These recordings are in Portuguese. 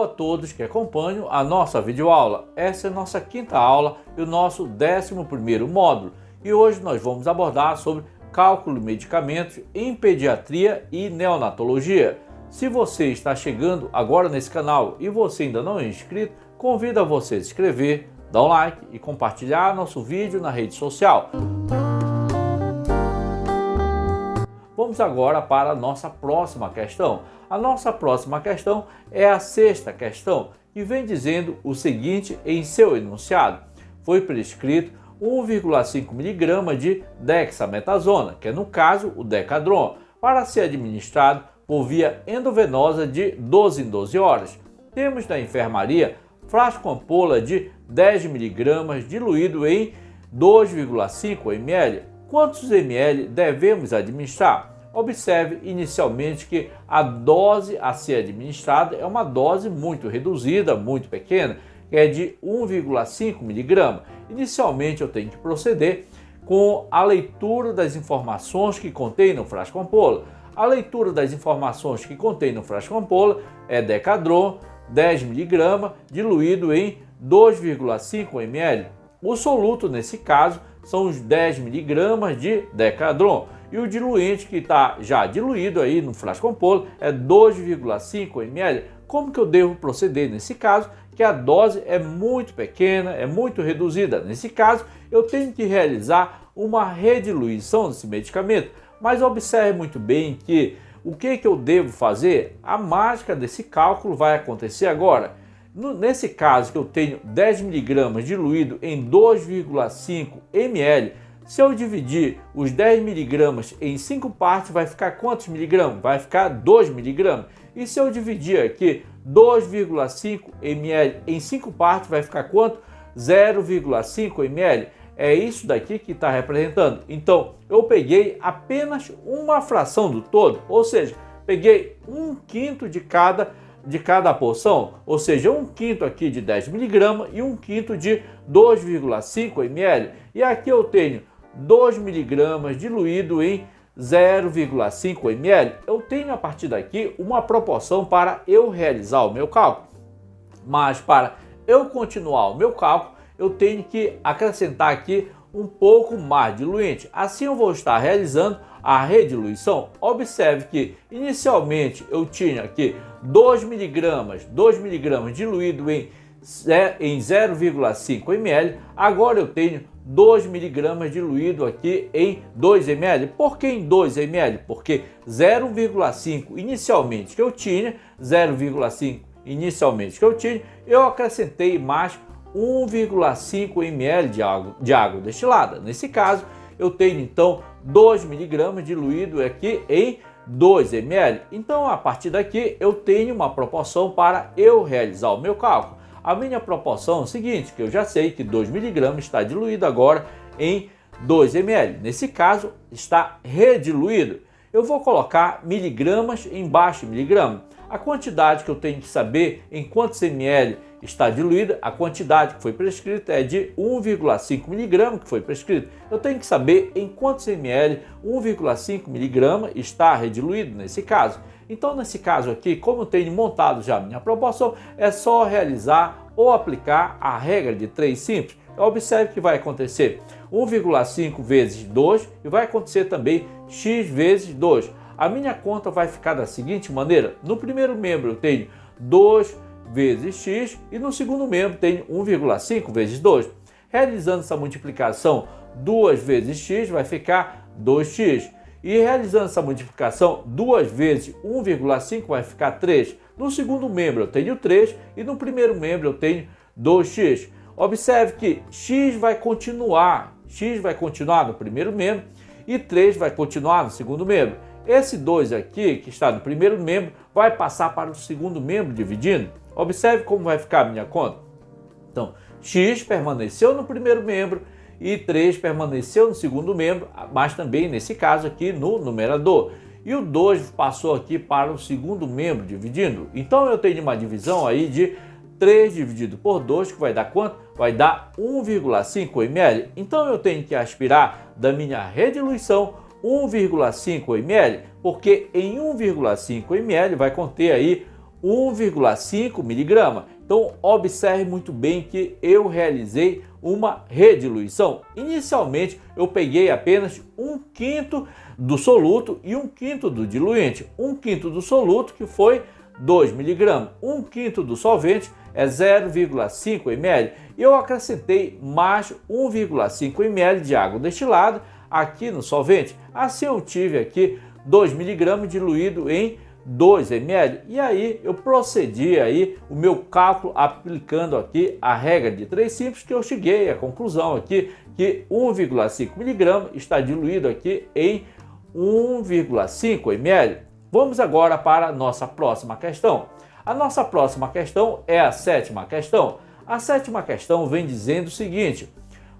a todos que acompanham a nossa videoaula. Essa é a nossa quinta aula e o nosso 11º módulo. E hoje nós vamos abordar sobre cálculo de medicamentos em pediatria e neonatologia. Se você está chegando agora nesse canal e você ainda não é inscrito, convido a você a se inscrever, dar um like e compartilhar nosso vídeo na rede social. Vamos agora para a nossa próxima questão. A nossa próxima questão é a sexta questão e vem dizendo o seguinte em seu enunciado. Foi prescrito 1,5 mg de dexametasona, que é no caso o Decadron, para ser administrado por via endovenosa de 12 em 12 horas. Temos na enfermaria frasco ampola de 10 mg diluído em 2,5 ml. Quantos ml devemos administrar? Observe inicialmente que a dose a ser administrada é uma dose muito reduzida, muito pequena, que é de 1,5 mg. Inicialmente eu tenho que proceder com a leitura das informações que contém no frasco ampola. A leitura das informações que contém no frasco ampola é Decadron, 10 mg, diluído em 2,5 ml. O soluto, nesse caso, são os 10 mg de Decadron. E o diluente que está já diluído aí no frasco ampola é 2,5 ml. Como que eu devo proceder nesse caso? Que a dose é muito pequena, é muito reduzida. Nesse caso, eu tenho que realizar uma rediluição desse medicamento. Mas observe muito bem que o que eu devo fazer? A mágica desse cálculo vai acontecer agora. Nesse caso que eu tenho 10 mg diluído em 2,5 ml, se eu dividir os 10 mg em 5 partes, vai ficar quantos miligramas? Vai ficar 2 mg. E se eu dividir aqui 2,5 ml em 5 partes, vai ficar quanto? 0,5 ml. É isso daqui que está representando. Então, eu peguei apenas uma fração do todo, ou seja, peguei 1/5 de cada porção, ou seja, 1/5 aqui de 10 mg e 1/5 de 2,5 ml. E aqui eu tenho 2 mg diluído em 0,5 ml. Eu tenho a partir daqui uma proporção para eu realizar o meu cálculo. Mas para eu continuar o meu cálculo, eu tenho que acrescentar aqui um pouco mais diluente. Assim eu vou estar realizando a rediluição. Observe que inicialmente eu tinha aqui 2 mg diluído em 0,5 ml. Agora eu tenho 2 mg diluído aqui em 2 ml. Por que em 2 ml? Porque 0,5 inicialmente que eu tinha, 0,5 inicialmente que eu tinha, eu acrescentei mais 1,5 ml de água destilada. Nesse caso, eu tenho então 2 mg diluído aqui em 2 ml. Então, a partir daqui, eu tenho uma proporção para eu realizar o meu cálculo. A minha proporção é o seguinte, que eu já sei que 2 mg está diluído agora em 2 ml. Nesse caso, está rediluído. Eu vou colocar miligramas embaixo de miligrama. A quantidade que eu tenho que saber em quantos ml está diluída, a quantidade que foi prescrita é de 1,5 mg que foi prescrito. Eu tenho que saber em quantos ml 1,5 mg está rediluído nesse caso. Então, nesse caso aqui, como eu tenho montado já a minha proporção, é só realizar ou aplicar a regra de 3 simples. Observe que vai acontecer 1,5 vezes 2 e vai acontecer também x vezes 2. A minha conta vai ficar da seguinte maneira. No primeiro membro eu tenho 2 vezes x e no segundo membro tenho 1,5 vezes 2. Realizando essa multiplicação 2 vezes x vai ficar 2x. E realizando essa multiplicação 2 vezes 1,5 vai ficar 3. No segundo membro eu tenho 3 e no primeiro membro eu tenho 2x. Observe que x vai continuar no primeiro membro e 3 vai continuar no segundo membro. Esse 2 aqui, que está no primeiro membro, vai passar para o segundo membro dividindo. Observe como vai ficar a minha conta. Então, x permaneceu no primeiro membro e 3 permaneceu no segundo membro, mas também, nesse caso aqui, no numerador. E o 2 passou aqui para o segundo membro dividindo. Então, eu tenho uma divisão aí de 3 dividido por 2, que vai dar quanto? Vai dar 1,5 ml. Então, eu tenho que aspirar da minha rediluição 1,5 ml, porque em 1,5 ml vai conter aí 1,5 miligrama. Então observe muito bem que eu realizei uma rediluição. Inicialmente eu peguei apenas 1/5 do soluto e 1/5 do diluente. 1/5 do soluto, que foi 2 miligramas, 1/5 do solvente é 0,5 ml. E eu acrescentei mais 1,5 ml de água destilada aqui no solvente. Assim eu tive aqui 2 miligramas diluído em 2 ml. E aí eu procedi aí o meu cálculo aplicando aqui a regra de 3 simples, que eu cheguei à conclusão aqui que 1,5 miligramas está diluído aqui em 1,5 ml. Vamos agora para a nossa próxima questão. A nossa próxima questão é a sétima questão. A sétima questão vem dizendo o seguinte: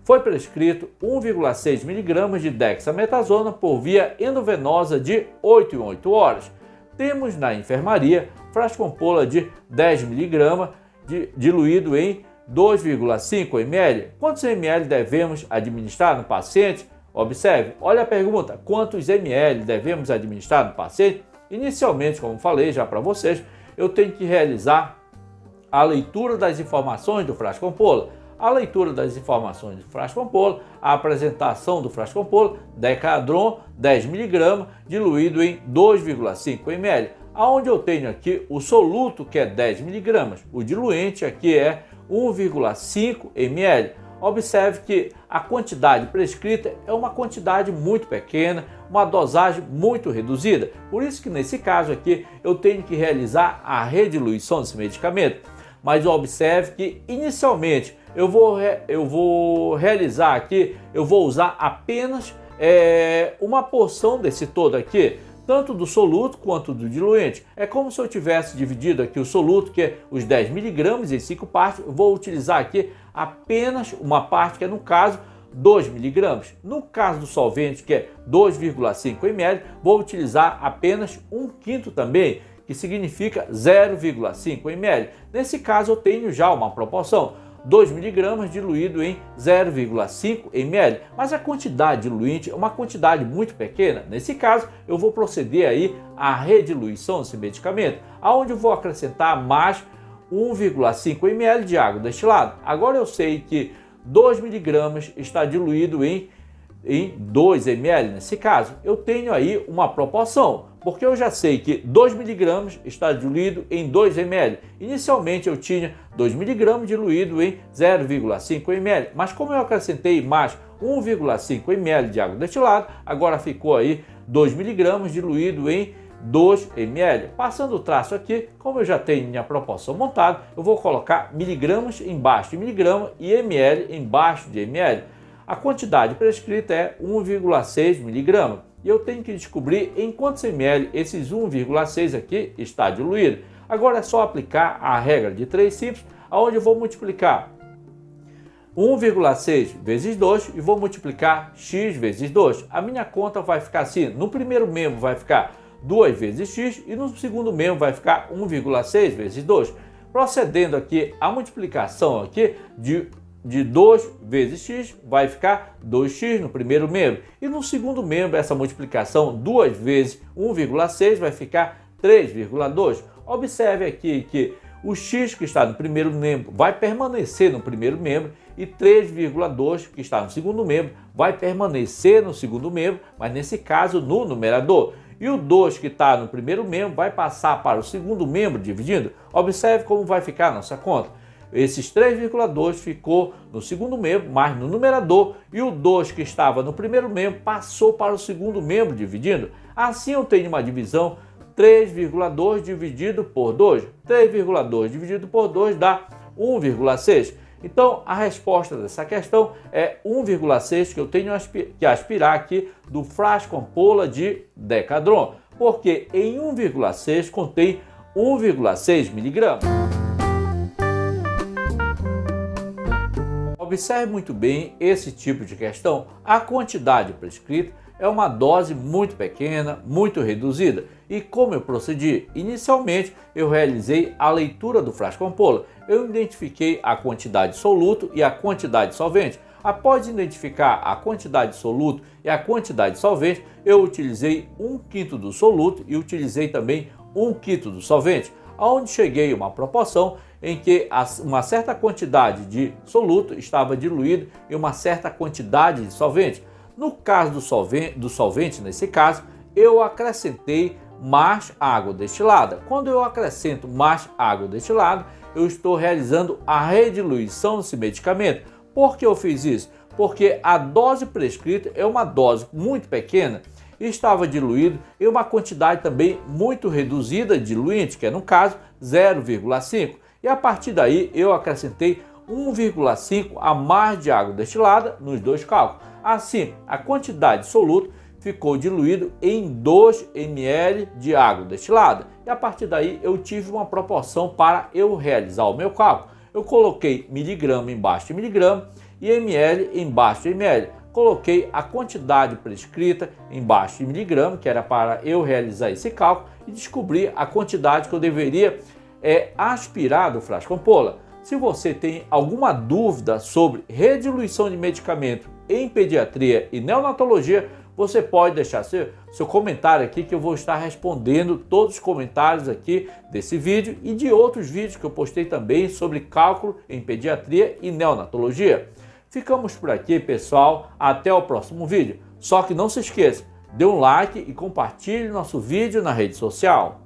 foi prescrito 1,6 miligramas de dexametasona por via endovenosa de 8 em 8 horas. Temos na enfermaria frasco-ampola de 10 miligramas diluído em 2,5 ml. Quantos ml devemos administrar no paciente? Observe, olha a pergunta: quantos ml devemos administrar no paciente? Inicialmente, como falei já para vocês, eu tenho que realizar a leitura das informações do frasco-ampola. A leitura das informações do frasco-ampola, a apresentação do frasco-ampola, Decadron 10 mg diluído em 2,5 ml. Aonde eu tenho aqui o soluto, que é 10 mg, o diluente aqui é 1,5 ml. Observe que a quantidade prescrita é uma quantidade muito pequena, uma dosagem muito reduzida. Por isso que nesse caso aqui eu tenho que realizar a rediluição desse medicamento. Mas observe que inicialmente eu vou realizar aqui, eu vou usar apenas uma porção desse todo aqui, tanto do soluto quanto do diluente. É como se eu tivesse dividido aqui o soluto, que é os 10 mg em 5 partes, eu vou utilizar aqui apenas uma parte, que é no caso 2 mg. No caso do solvente, que é 2,5 ml, vou utilizar apenas 1/5 também, que significa 0,5 ml. Nesse caso eu tenho já uma proporção, 2 mg diluído em 0,5 ml, mas a quantidade diluinte é uma quantidade muito pequena. Nesse caso, eu vou proceder aí à rediluição desse medicamento, aonde eu vou acrescentar mais 1,5 ml de água destilada. Agora eu sei que 2 mg está diluído em 2 ml. Nesse caso, eu tenho aí uma proporção, porque eu já sei que 2 mg está diluído em 2 ml. Inicialmente eu tinha 2 mg diluído em 0,5 ml, mas como eu acrescentei mais 1,5 ml de água destilada, agora ficou aí 2 mg diluído em 2 ml. Passando o traço aqui, como eu já tenho minha proporção montada, eu vou colocar miligramas embaixo de miligrama e ml embaixo de ml. A quantidade prescrita é 1,6 miligrama. E eu tenho que descobrir em quantos ml esses 1,6 aqui está diluído. Agora é só aplicar a regra de 3 simples, onde eu vou multiplicar 1,6 vezes 2 e vou multiplicar x vezes 2. A minha conta vai ficar assim: no primeiro membro vai ficar 2 vezes x e no segundo membro vai ficar 1,6 vezes 2. Procedendo aqui a multiplicação aqui de 2 vezes x, vai ficar 2x no primeiro membro. E no segundo membro, essa multiplicação 2 vezes 1,6 vai ficar 3,2. Observe aqui que o x que está no primeiro membro vai permanecer no primeiro membro e 3,2 que está no segundo membro vai permanecer no segundo membro, mas nesse caso no numerador. E o 2 que está no primeiro membro vai passar para o segundo membro dividindo. Observe como vai ficar a nossa conta. Esses 3,2 ficou no segundo membro, mas no numerador, e o 2 que estava no primeiro membro passou para o segundo membro dividindo. Assim eu tenho uma divisão 3,2 dividido por 2. 3,2 dividido por 2 dá 1,6. Então a resposta dessa questão é 1,6 que eu tenho que aspirar aqui do frasco ampola de Decadron, porque em 1,6 contém 1,6 miligramas. Observe muito bem esse tipo de questão. A quantidade prescrita é uma dose muito pequena, muito reduzida. E como eu procedi? Inicialmente, eu realizei a leitura do frasco ampola. Eu identifiquei a quantidade de soluto e a quantidade de solvente. Após identificar a quantidade de soluto e a quantidade de solvente, eu utilizei 1/5 do soluto e utilizei também 1/5 do solvente. onde cheguei a uma proporção em que uma certa quantidade de soluto estava diluído em uma certa quantidade de solvente. No caso do solvente, nesse caso, eu acrescentei mais água destilada. Quando eu acrescento mais água destilada, eu estou realizando a rediluição desse medicamento. Por que eu fiz isso? Porque a dose prescrita é uma dose muito pequena e estava diluído em uma quantidade também muito reduzida de diluente, que é no caso 0,5. E a partir daí eu acrescentei 1,5 a mais de água destilada nos dois cálculos. Assim, a quantidade de soluto ficou diluído em 2 ml de água destilada. E a partir daí eu tive uma proporção para eu realizar o meu cálculo. Eu coloquei miligrama embaixo de miligrama e ml embaixo de ml. Coloquei a quantidade prescrita embaixo de miligrama, que era para eu realizar esse cálculo, e descobri a quantidade que eu deveria aspirar do frasco ampola. Se você tem alguma dúvida sobre rediluição de medicamento em pediatria e neonatologia, você pode deixar seu comentário aqui, que eu vou estar respondendo todos os comentários aqui desse vídeo e de outros vídeos que eu postei também sobre cálculo em pediatria e neonatologia. Ficamos por aqui, pessoal. Até o próximo vídeo. Só que não se esqueça, dê um like e compartilhe nosso vídeo na rede social.